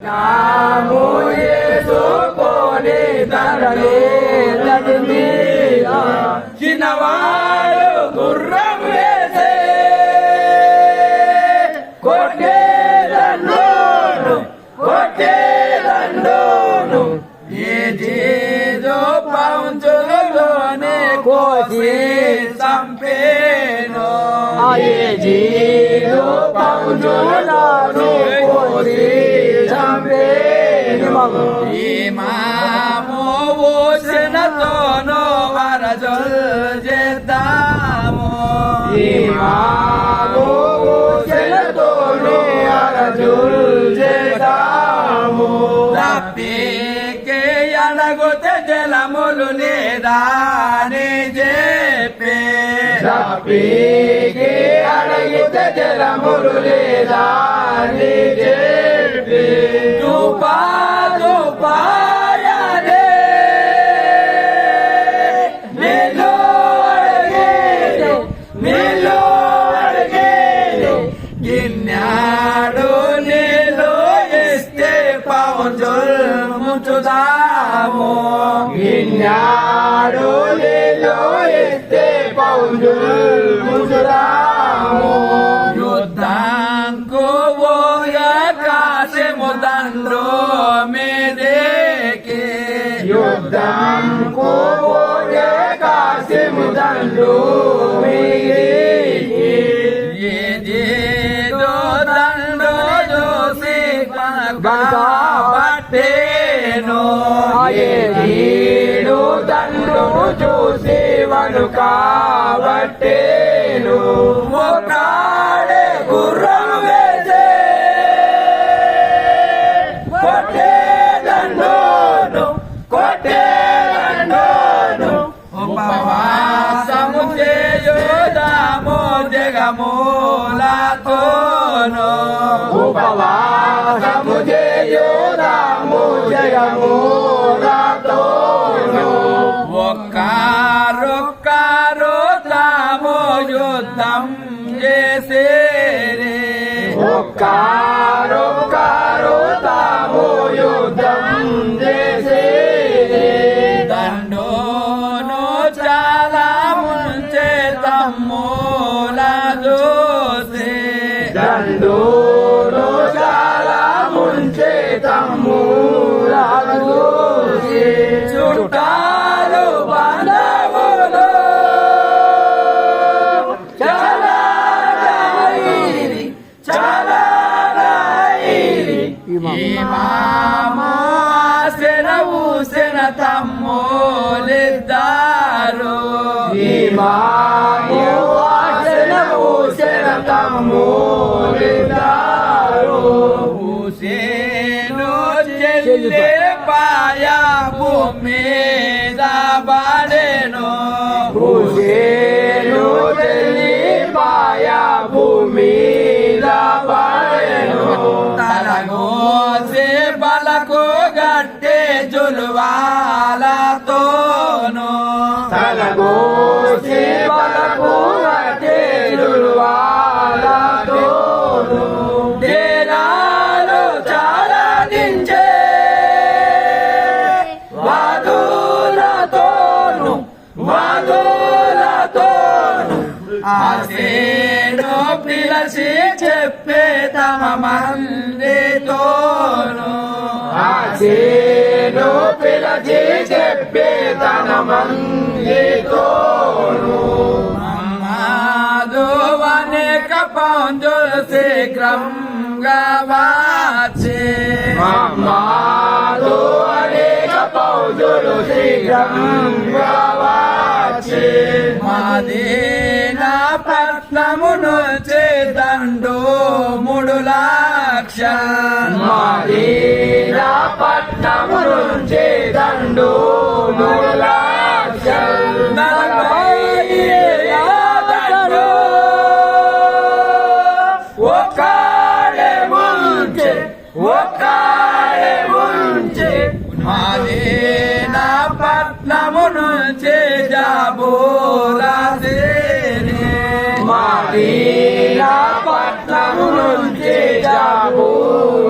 Namo Yesu Kone Tarane Tadmira Chinawadu Gurram Vese Kote Dandonu Yejido Paunchulone Kosi Sampeno Yejido Paunchulone Kosi Imamo Senatono Arajol Jetamo Imamo Senatono Arajol Jetamo Tapi ke yanagote jelamulu nedane jepe Tapi ke yanagote jelamulu nedane jepe Dupa ya de Melo argede Ginyado nelo este paunjol muchudamo Ginyado nelo este paunjol muchudamo Yudanko voya kase modando medeke Yudam ko voya kase modando medeke Ye do dando jose baka bateno Ye do dando jose vanuka bateno Mokade gurram vese Kote Dandonu Upawasa mujeyo damo jegamola tono Upawasa mujeyo damo jegamola tono Wakaro tamo yudam jesere Wakaro tamo yudam jesere Dandono chala munche tammola dose Dandono chala munche tammola dose Chutalo bandavolo chala rairi Imamo Sena tammo leddaro Imamo Sena tammo leddaro Useno jelle paya bumeda badeno Useno jelle paya bumeda badeno Talago se balako gatte julwala tono Talago se balako gatte julwala tono Denalo chala dinche Vadula tono Aseno pilasi cheppe tamamande tono Aseno pilasi cheppe tamamande tono Mamado vane kapanjol se gram gavache Mamado vane kapanjol se gram gavache Madina Patnamuno Dando Mudulaksha Madina Patnamuno Dando Mudulaksha Nalvaye Dando Wakare Munche Madina Patnamuno Jabo Lazere Madina Patnamuno Jabo